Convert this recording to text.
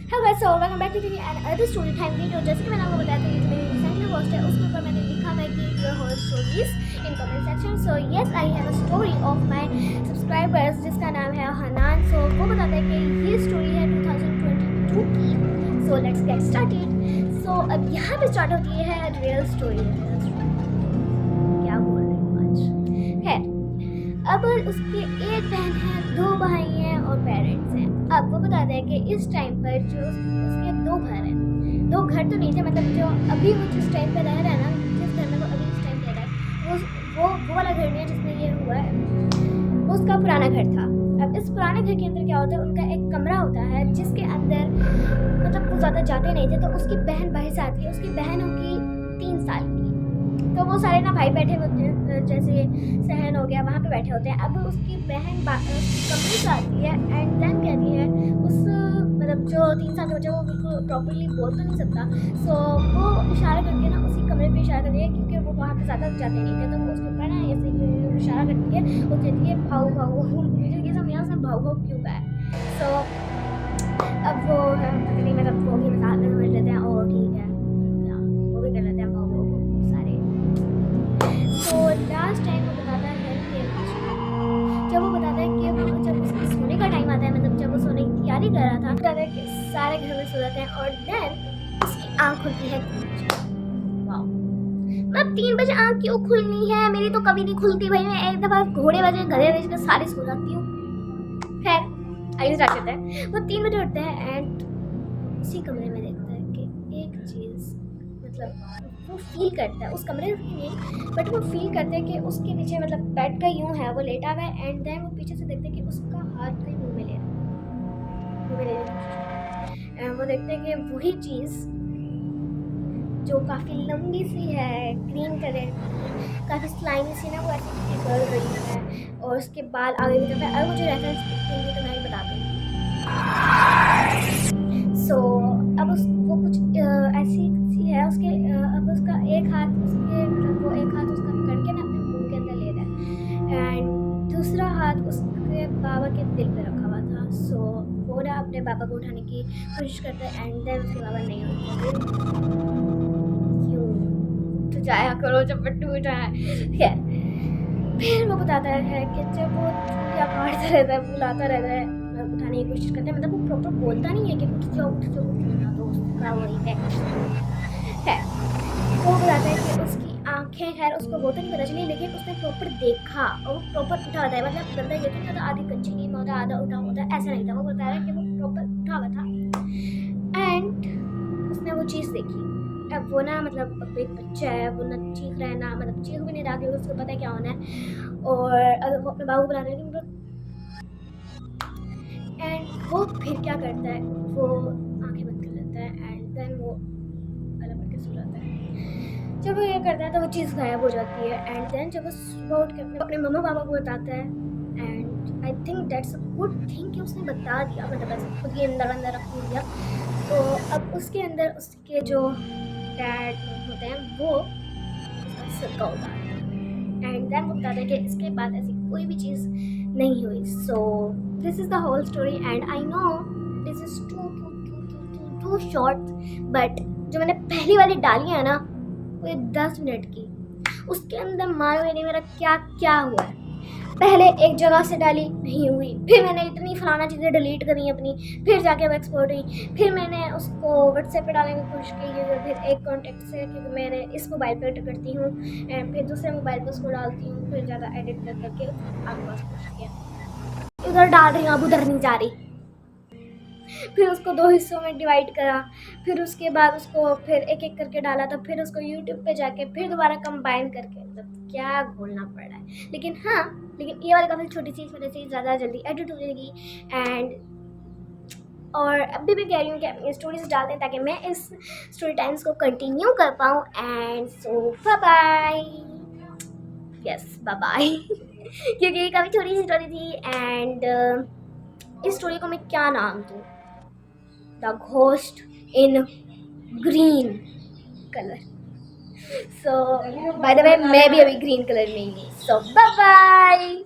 Hello guys, so welcome back to another story time video. जैसे कि मैंने आपको बताया था, ये जो मेरी रिसेंटली पोस्ट है उसके ऊपर मैंने लिखा था कि your horror stories in comment section. So yes, I have a story of my subscribers जिसका नाम है हनान। सो वो बताता है कि ये स्टोरी है 2022 की। So let's get started. So अब यहाँ पे स्टार्ट होती है रियल स्टोरी। क्या बोल रही हूँ आज है। अब उसके एक बहन है, दो भाई हैं और पेरेंट्स हैं। अब वो बताते हैं कि इस टाइम पर जो उसके दो घर हैं, दो घर तो नहीं थे, मतलब जो अभी वो जिस टाइम पे रह रहा है ना, जिस घर में वो अभी इस टाइम रह रहा है, वो वाला घर नहीं है जिसमें ये हुआ है, वो उसका पुराना घर था। अब इस पुराने घर के अंदर क्या होता है, उनका एक कमरा होता है जिसके अंदर मतलब वो ज़्यादा जाते नहीं थे। तो उसकी बहन बाहर से आती है, उसकी बहन होगी 3 साल की। तो वो सारे ना भाई बैठे होते हैं, जैसे सहन हो गया वहाँ पे बैठे होते हैं। अब उसकी बहन कमरे से आती है एंड देन कहती है उस मतलब जो 3 साल का बच्चा, वो बिल्कुल प्रॉपरली बोल तो नहीं सकता। सो वो इशारा करके ना उसी कमरे पे इशारा करती है, क्योंकि वो वहाँ पे ज़्यादा जाते नहीं थे। तो वो उसके ऊपर ना ऐसे इशारा करती है, वो कहती है भाऊ भाऊ। मुझे ये समझ उसने भाऊ भाऊ क्यों कहा है। सो अब वो मतलब वो भी मजाक में समझ लेते हैं और ठीक है, वो भी कर लेते हैं भाऊ भाऊ सारे। तो लास्ट टाइम वो बताता है कि जब वो बताता है कि वो जब उसके सोने का टाइम आता है, मतलब जब वो सोने की तैयारी कर रहा था, बताता है कि सारे घर में सो जाते हैं और देन उसकी आँख खुलती है 3 बजे। वाओ, मतलब 3 बजे आँख क्यों खुलनी है? मेरी तो कभी नहीं खुलती भाई। मैं एक दफ़ा घोड़े बजे गधे बजे सारी सो जाती हूँ। खैर आइए स्टार्ट करते हैं। वो 3 बजे उठते हैं एंड उसी कमरे में देखता है कि एक चीज़, मतलब वो फील करता है उस कमरे की नहीं, बट वो फील करता है कि उसके पीछे मतलब बेड का यूं है, वो लेटा हुआ है एंड देन वो पीछे से देखते हैं कि उसका हाथ कहीं मुंह में ले रहा है, मुंह में लेने की कोशिश कर रहा है। एंड वो देखते हैं कि वही चीज़ जो काफ़ी लंबी सी है, ग्रीन कलर की, काफ़ी स्लाइमी सी ना, वो ऐसे निकल रही है और उसके बाल आगे की तरफ है। और मुझे रेफरेंस देंगे तो मैं बता दूँगी। सो अब वो कुछ ऐसी सी है उसके अब उसका एक हाथ उसके मतलब वो एक हाथ उसका पकड़ के ना अपने मुंह के अंदर ले रहा है एंड दूसरा हाथ उसके बाबा के दिल पे रखा हुआ था। सो वो ना अपने बाबा को उठाने की कोशिश करता है एंड देन उसके बाबा नहीं उठते। क्यों तो जाया करो जब पट्टू उठा है। फिर वो बताता है कि जब वो चूड़ियाँ काटता रहता है, बुलाता रहता है, उठाने की कोशिश करता है, मतलब वो प्रॉपर बोलता नहीं है कि उठ जाओ उठ जाओ उठ जाओ, तो उसका वही है। वो बताता है कि उसकी आंखें, खैर उसको वो तो नहीं पता चली, लेकिन उसने प्रॉपर देखा और वो प्रॉपर उठा होता है। मतलब बंदा ये तो नहीं होता आधी कच्ची नींद में होता है आधा उठा होता है, ऐसा नहीं था। वो बता रहा है कि वो प्रॉपर उठा हुआ था एंड उसने वो चीज़ देखी। अब वो ना मतलब अब एक बच्चा है, वो ना चीख रहा है ना, मतलब चीख भी नहीं रहा क्योंकि उसको पता है क्या होना है। और अगर वो अपने बाबू को बुला रहे हैं एंड वो फिर क्या करता है, वो आंखें बंद कर लेता है एंड देन वो अलग करके सो जाता है। जब वो ये करता है तो वो चीज़ गायब हो जाती है एंड देन जब वो सुबह उठ के अपने मम्मा पापा को बताता है and I think that's a good thing कि उसने बता दिया, मतलब ऐसे खुद ही अंदर अंदर रख दिया। तो अब उसके अंदर उसके जो डैड होते हैं वो उसका सिक्का उतारते हैं एंड देन वो बताते हैं कि इसके बाद ऐसी कोई भी चीज़ नहीं हुई। So this is the whole story and I know this is too short, but जो मैंने पहली वाली डाली है ना वो 10 मिनट की, उसके अंदर मारो नहीं मेरा क्या क्या हुआ है। पहले एक जगह से डाली नहीं हुई, फिर मैंने इतनी फलाना चीज़ें डिलीट करी अपनी, फिर जाके वो एक्सपोर्ट हुई, फिर मैंने उसको व्हाट्सएप पे डालने की कोशिश की, फिर एक कॉन्टेक्ट से, क्योंकि मैंने इस मोबाइल पे करती हूँ एंड फिर दूसरे मोबाइल पे उसको डालती हूँ, फिर ज़्यादा एडिट कर करके आपके पास पहुँच गया। उधर डाल रही हूँ, अब उधर नहीं जा रही। फिर उसको 2 हिस्सों में डिवाइड करा, फिर उसके बाद उसको फिर एक एक करके डाला, तो फिर उसको यूट्यूब पे जाके फिर दोबारा कंबाइन करके, मतलब क्या घोलना पड़ रहा है। लेकिन हाँ, लेकिन ये वाली काफ़ी छोटी सी, इस वजह से ज़्यादा जल्दी एडिट हो जाएगी एंड और अभी भी कह रही हूँ कि अपनी स्टोरीज डाल दें ताकि मैं इस स्टोरी टाइम्स को कंटिन्यू कर पाऊँ and so bye bye. Yes bye bye. क्योंकि ये काफ़ी छोटी सी स्टोरी थी एंड इस स्टोरी को मैं क्या नाम दूँ? The ghost in green colour. So by the way मैं भी अभी ग्रीन कलर में ही हूँ। So bye bye.